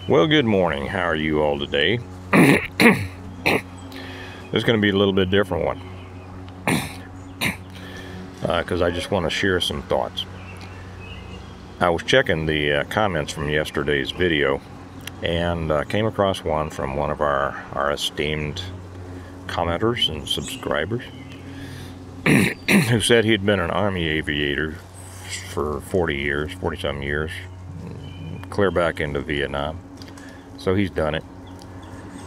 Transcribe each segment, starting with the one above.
Well, good morning. How are you all today? This is going to be a little bit different one because I just want to share some thoughts. I was checking the comments from yesterday's video and came across one from one of our esteemed commenters and subscribers who said he'd been an Army aviator for 40-some years, clear back into Vietnam. So he's done it,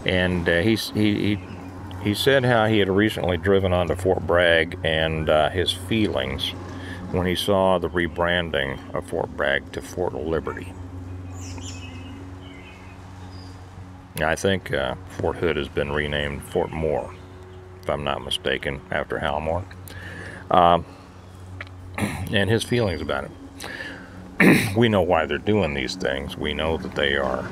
and he said how he had recently driven onto Fort Bragg and his feelings when he saw the rebranding of Fort Bragg to Fort Liberty. I think Fort Hood has been renamed Fort Moore, if I'm not mistaken, after Hal Moore, and his feelings about it. We know why they're doing these things. We know that they are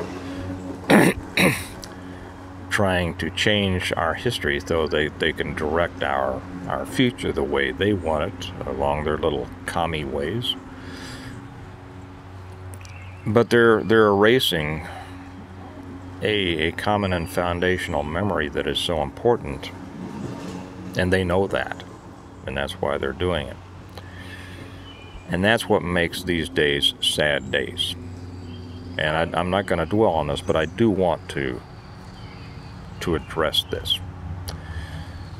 trying to change our history so they can direct our future the way they want it, along their little commie ways. But they're erasing a common and foundational memory that is so important, and they know that, and that's why they're doing it. And that's what makes these days sad days. And I'm not going to dwell on this, but I do want to address this.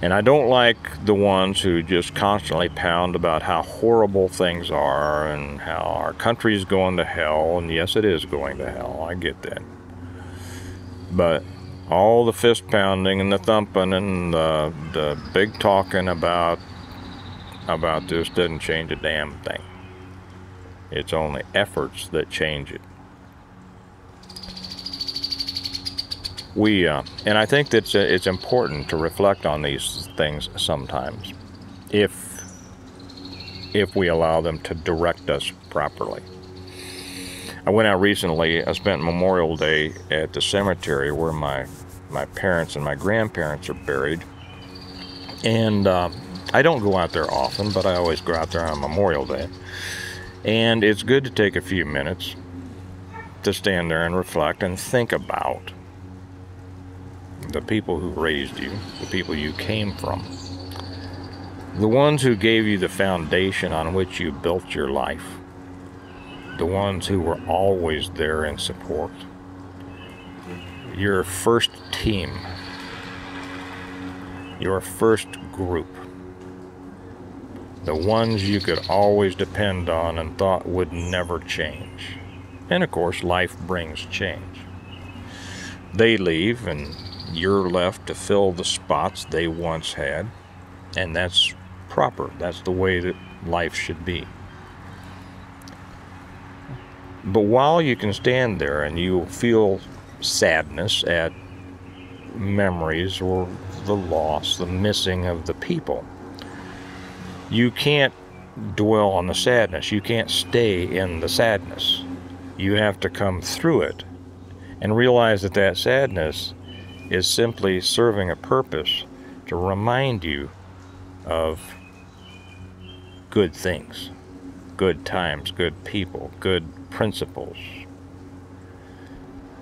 And I don't like the ones who just constantly pound about how horrible things are and how our country is going to hell. And yes, it is going to hell. I get that. But all the fist pounding and the thumping and the big talking about this doesn't change a damn thing. It's only efforts that change it. And I think that it's important to reflect on these things sometimes, if we allow them to direct us properly. I went out recently. I spent Memorial Day at the cemetery where my parents and my grandparents are buried, and I don't go out there often, but I always go out there on Memorial Day, and it's good to take a few minutes to stand there and reflect and think about the people who raised you, the people you came from, the ones who gave you the foundation on which you built your life, the ones who were always there in support, your first team, your first group, the ones you could always depend on and thought would never change. And of course, life brings change. They leave, and you're left to fill the spots they once had, and that's proper. That's the way that life should be. But while you can stand there and you feel sadness at memories or the loss, the missing of the people, you can't dwell on the sadness. You can't stay in the sadness. You have to come through it and realize that that sadness is simply serving a purpose to remind you of good things, good times, good people, good principles.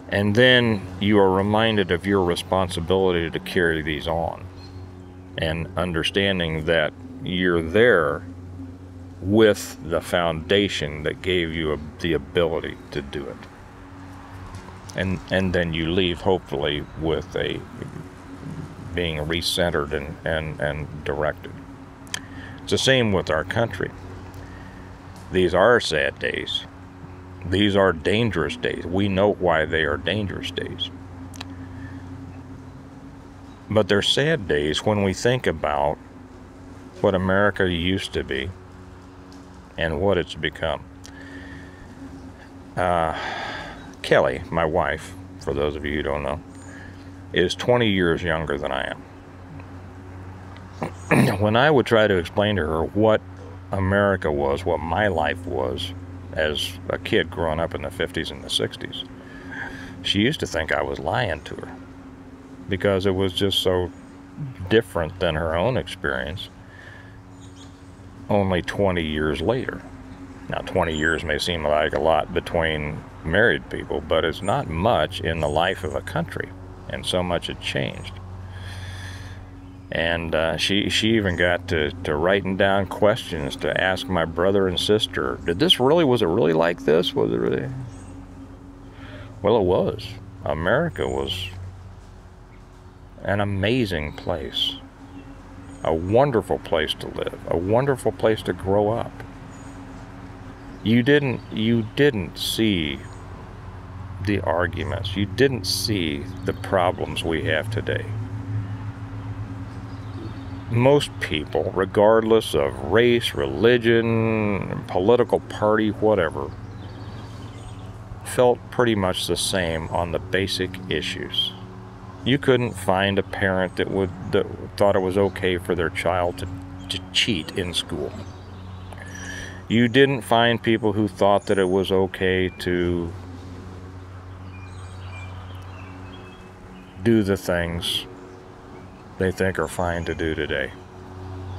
And then you are reminded of your responsibility to carry these on, and understanding that you're there with the foundation that gave you the ability to do it. And then you leave, hopefully, with being recentered and directed. It's the same with our country. These are sad days. These are dangerous days. We know why they are dangerous days. But they're sad days when we think about what America used to be and what it's become. Kelly, my wife, for those of you who don't know, is 20 years younger than I am. When I would try to explain to her what America was, what my life was as a kid growing up in the 50s and the 60s, she used to think I was lying to her because it was just so different than her own experience only 20 years later. Now, 20 years may seem like a lot between married people, but it's not much in the life of a country, and so much had changed. And she even got to writing down questions to ask my brother and sister. Was it really like this? Was it really? Well, it was. America was an amazing place. A wonderful place to live. A wonderful place to grow up. You didn't see the arguments. You didn't see the problems we have today. Most people, regardless of race, religion, political party, whatever, felt pretty much the same on the basic issues. You couldn't find a parent that thought it was okay for their child to cheat in school. You didn't find people who thought that it was okay to do the things they think are fine to do today.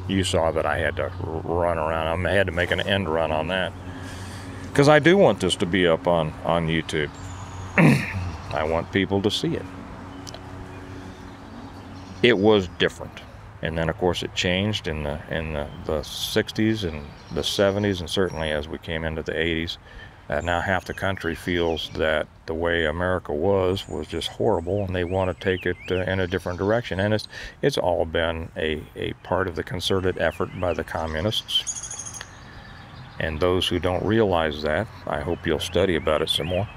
You saw that I had to run around. I had to make an end run on that. Because I do want this to be up on YouTube. I want people to see it. It was different. And then, of course, it changed in the 60s and the 70s, and certainly as we came into the 80s. Now half the country feels that the way America was just horrible, and they want to take it in a different direction. And it's all been a part of the concerted effort by the communists. And those who don't realize that, I hope you'll study about it some more.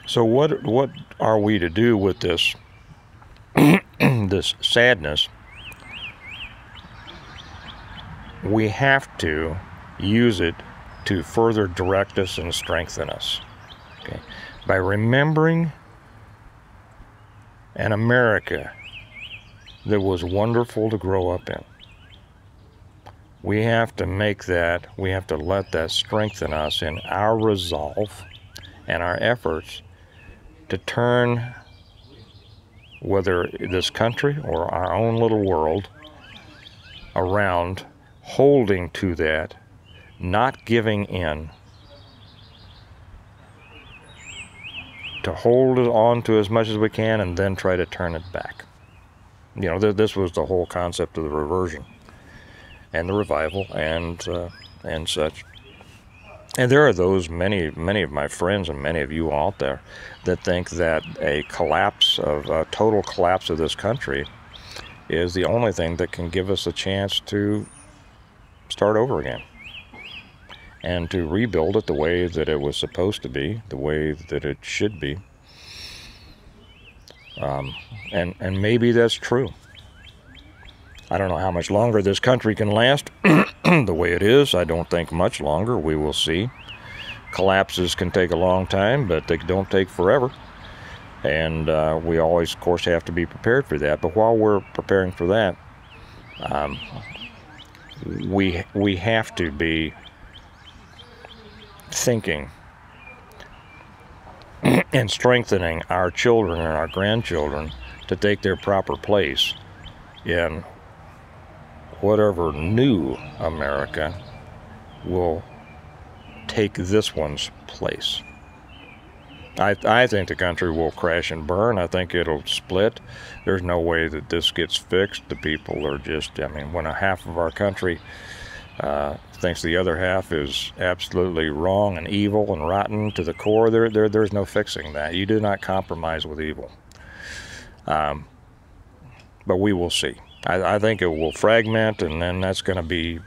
So what are we to do with this this sadness? We have to use it to further direct us and strengthen us. Okay? By remembering an America that was wonderful to grow up in. We have to let that strengthen us in our resolve and our efforts to turn, whether this country or our own little world, around, holding to that, not giving in, to hold it on to as much as we can and then try to turn it back. You know, this was the whole concept of the reversion and the revival and such. And there are those, many of my friends and many of you out there, that think that a total collapse of this country is the only thing that can give us a chance to start over again and to rebuild it the way that it was supposed to be, the way that it should be. And maybe that's true. I don't know how much longer this country can last the way it is. I don't think much longer. We will see. Collapses can take a long time, but they don't take forever. And we always, of course, have to be prepared for that. But while we're preparing for that, we have to be thinking and strengthening our children and our grandchildren to take their proper place in whatever new America will take this one's place. I think the country will crash and burn. I think it'll split. There's no way that this gets fixed. The people are just, I mean, when a half of our country thinks the other half is absolutely wrong and evil and rotten to the core, there's no fixing that. You do not compromise with evil. But we will see. I think it will fragment, and then that's going to be,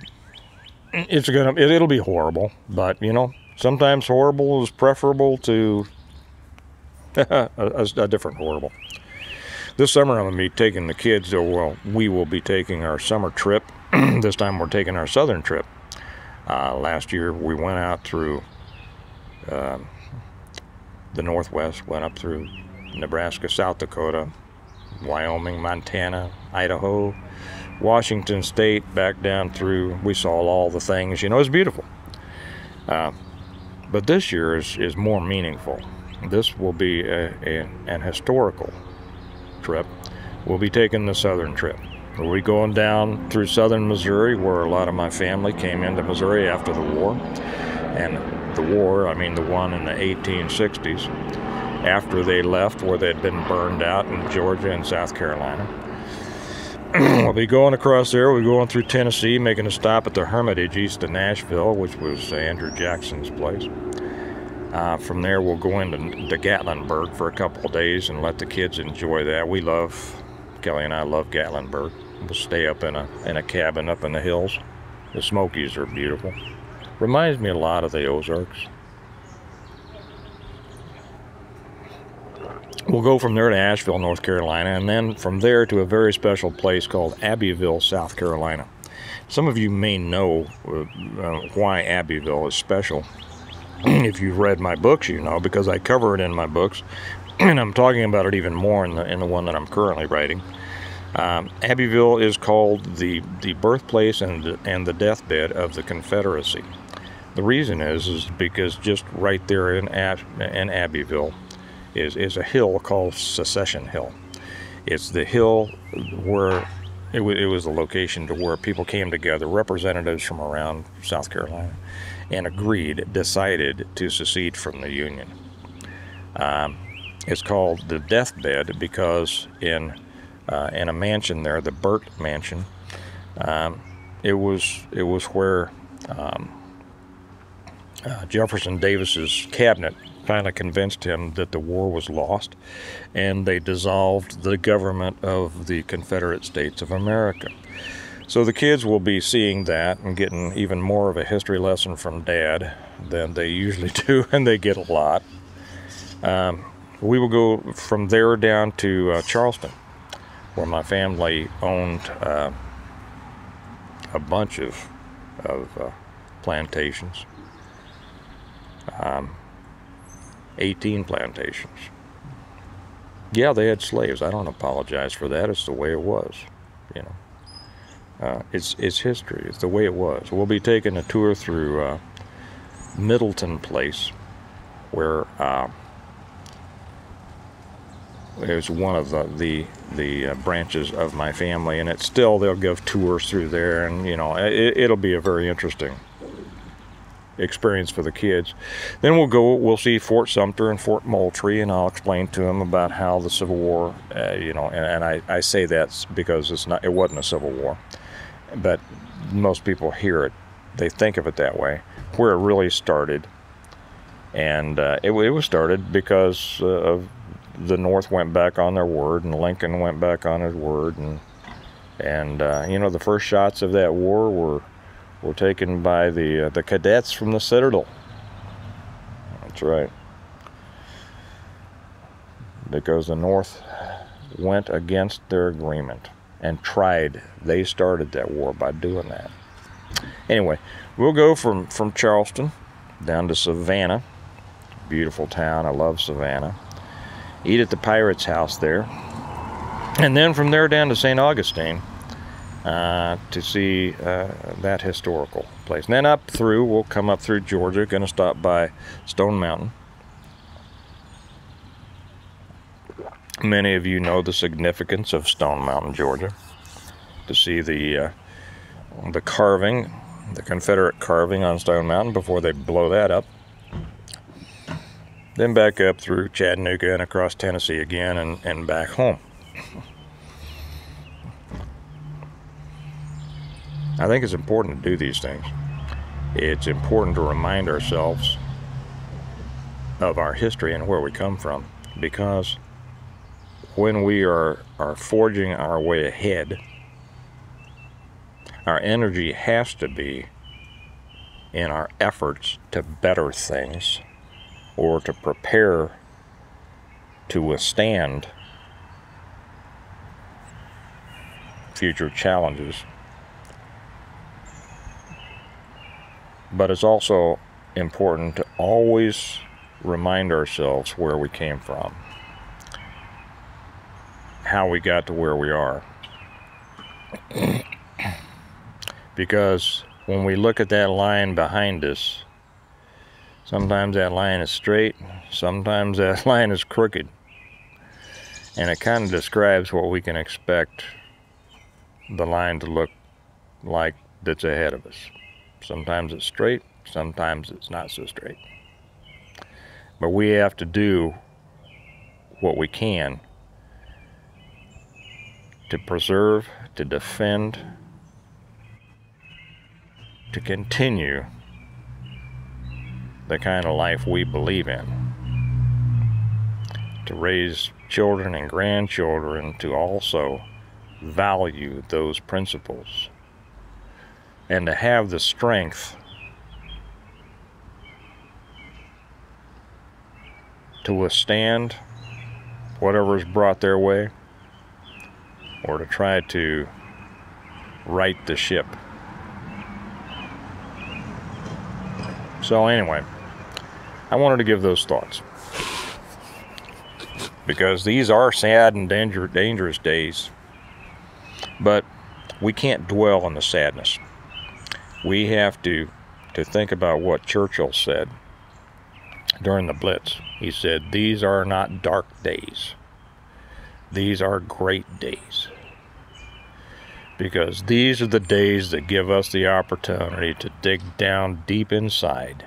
it'll be horrible. But, you know, sometimes horrible is preferable to a different horrible. This summer I'm going to be taking the kids, we will be taking our summer trip. This time we're taking our southern trip. Last year we went out through the Northwest, went up through Nebraska, South Dakota, Wyoming, Montana, Idaho, Washington State, back down through, we saw all the things, you know, it's beautiful. But this year is more meaningful. This will be an historical trip. We'll be taking the southern trip. We're going down through southern Missouri, where a lot of my family came into Missouri after the war. And the war, I mean the one in the 1860s, after they left, where they'd been burned out in Georgia and South Carolina. We'll be going across there. We're going through Tennessee, making a stop at the Hermitage east of Nashville, which was Andrew Jackson's place. From there, we'll go into Gatlinburg for a couple of days and let the kids enjoy that. Kelly and I love Gatlinburg. We'll stay up in a cabin up in the hills. The Smokies are beautiful. Reminds me a lot of the Ozarks. We'll go from there to Asheville, North Carolina, and then from there to a very special place called Abbeville, South Carolina. Some of you may know why Abbeville is special. If you've read my books, you know, because I cover it in my books, and I'm talking about it even more in the one that I'm currently writing. Abbeville is called the birthplace and the deathbed of the Confederacy. The reason is because just right there in Abbeville is a hill called Secession Hill. It's the hill where it was the location to where people came together, representatives from around South Carolina, and decided to secede from the Union. It's called the deathbed because in a mansion there, the Burt Mansion, it was where Jefferson Davis's cabinet finally convinced him that the war was lost, and they dissolved the government of the Confederate States of America. So the kids will be seeing that and getting even more of a history lesson from Dad than they usually do, and they get a lot. We will go from there down to Charleston, where my family owned a bunch of plantations. 18 plantations. Yeah, they had slaves. I don't apologize for that. It's the way it was, you know. It's history. It's the way it was. We'll be taking a tour through Middleton Place, where it was one of the branches of my family, and it's still, they'll give tours through there, and you know, it'll be a very interesting experience for the kids. Then we'll see Fort Sumter and Fort Moultrie, and I'll explain to them about how the Civil War, you know, and I say that because it wasn't a Civil War, but most people hear it, they think of it that way, where it really started. And it was started because of the North went back on their word, and Lincoln went back on his word, and you know, the first shots of that war were taken by the cadets from the Citadel. That's right. Because the North went against their agreement and they started that war by doing that. Anyway, we'll go from Charleston down to Savannah. Beautiful town. I love Savannah. Eat at the Pirates House there. And then from there down to St. Augustine, to see that historical place. And then we'll come up through Georgia, going to stop by Stone Mountain. Many of you know the significance of Stone Mountain, Georgia, to see the carving, the Confederate carving on Stone Mountain before they blow that up. Then back up through Chattanooga and across Tennessee again, and back home. I think it's important to do these things. It's important to remind ourselves of our history and where we come from, because when we are forging our way ahead, our energy has to be in our efforts to better things, or to prepare to withstand future challenges. But it's also important to always remind ourselves where we came from, how we got to where we are. Because when we look at that line behind us, sometimes that line is straight, sometimes that line is crooked. And it kind of describes what we can expect the line to look like that's ahead of us. Sometimes it's straight, sometimes it's not so straight. But we have to do what we can to preserve, to defend, to continue the kind of life we believe in, to raise children and grandchildren to also value those principles, and to have the strength to withstand whatever is brought their way, or to try to right the ship. So anyway, I wanted to give those thoughts, because these are sad and dangerous days, but we can't dwell on the sadness. We have to think about what Churchill said during the Blitz. He said, "These are not dark days. These are great days." Because these are the days that give us the opportunity to dig down deep inside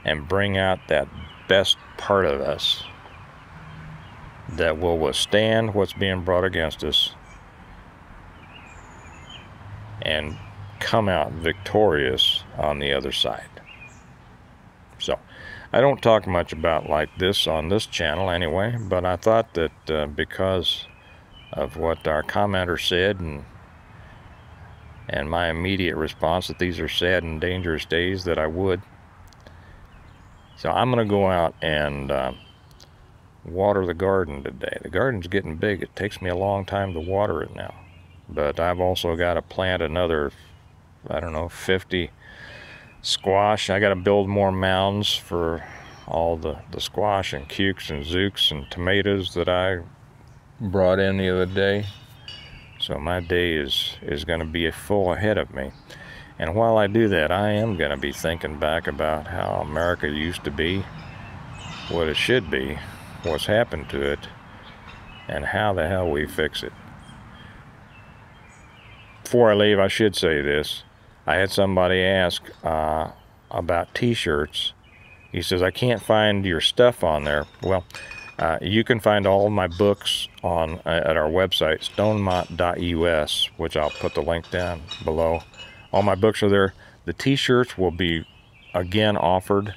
and bring out that best part of us that will withstand what's being brought against us and come out victorious on the other side. So, I don't talk much about like this on this channel anyway, but I thought that because of what our commenter said and my immediate response that these are sad and dangerous days, that I would. So I'm going to go out and water the garden today. The garden's getting big. It takes me a long time to water it now. But I've also got to plant another, 50 squash. I got to build more mounds for all the squash and cukes and zooks and tomatoes that I brought in the other day. So my day is going to be full ahead of me. And while I do that, I am going to be thinking back about how America used to be, what it should be, what's happened to it, and how the hell we fix it. Before I leave, I should say this. I had somebody ask about t-shirts. He says, "I can't find your stuff on there." Well, you can find all of my books at our website, stonemont.us, which I'll put the link down below. All my books are there. The t-shirts will be again offered.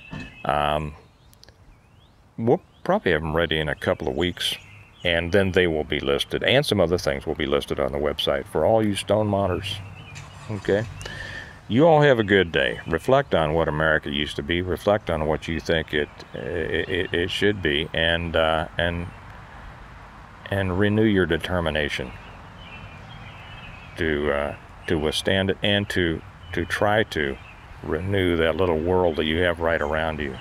We'll probably have them ready in a couple of weeks, and then they will be listed, and some other things will be listed on the website for all you Stonemonters. Okay? You all have a good day. Reflect on what America used to be. Reflect on what you think it should be, and renew your determination to withstand it, and to try to renew that little world that you have right around you.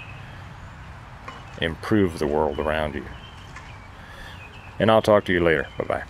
Improve the world around you. And I'll talk to you later. Bye-bye.